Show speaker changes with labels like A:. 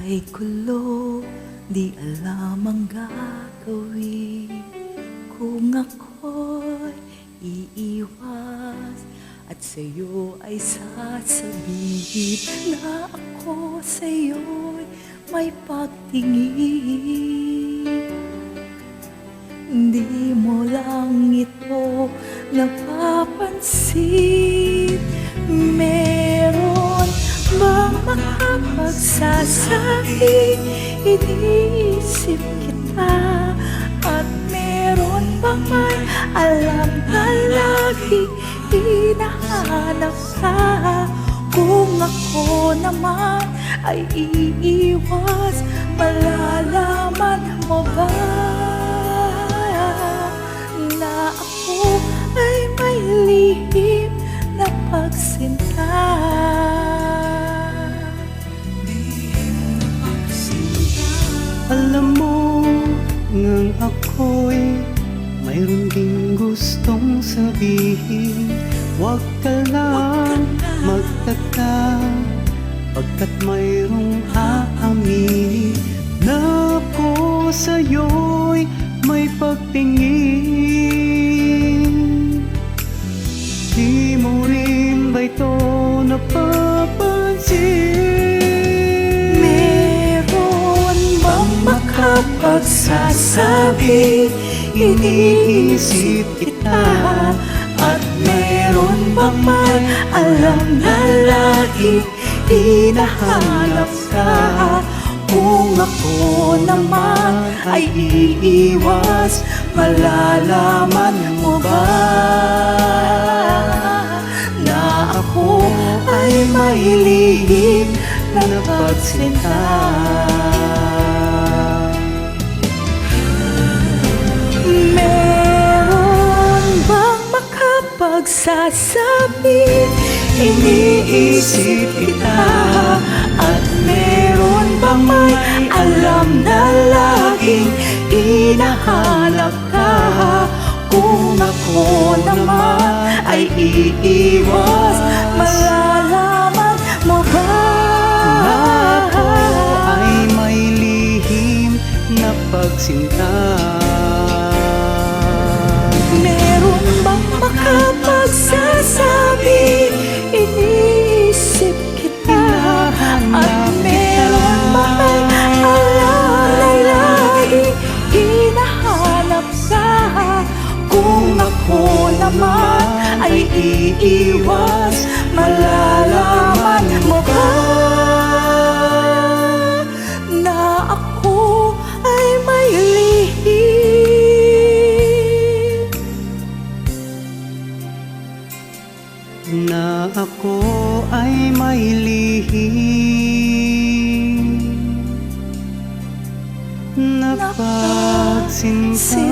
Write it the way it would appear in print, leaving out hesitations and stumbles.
A: Buhay gulo, di alam ang gagawin. Kung ako'y iiwas at sa'yo ay sasabihin na ako sa'yo'y may pagtingin. Di mo lang ito napapansin. Meron bang makapagsasabi iniisip kita? At meron bang may alam na laging hinahanap ka? Kung ako naman ay iiwas, malalaman mo ba na ako ay may lihim na pagsinta?
B: Alam mo ngang ako'y mayroon ding gustong sabihin. Huwag ka lang magtaka, pagkat mayroong aaminin na ako sa'yo'y may pagtingin. Di mo rin ba ito napapansin?
A: Makapagsasabi, iniisip kita. At meron bang may alam na laging hinahanap ka? Kung ako naman ay iiwas, malalaman mo ba na ako ay may lihim na pagsinta? Meron bang makapagsasabi, iniisip kita? At meron bang may alam na laging hinahanap ka? Kung ako naman ay iiwas, malalaman mo ba
B: Na ako ay may lihim na pagsinta?
A: Meron bang makapagsasabi, iniisip kita? At meron bang may alam na laging hinahanap ka? Kung ako naman ay iiwas, malalaman mo ba na ako ay may lihim?
B: Na ako ay may lihim na pagsinta.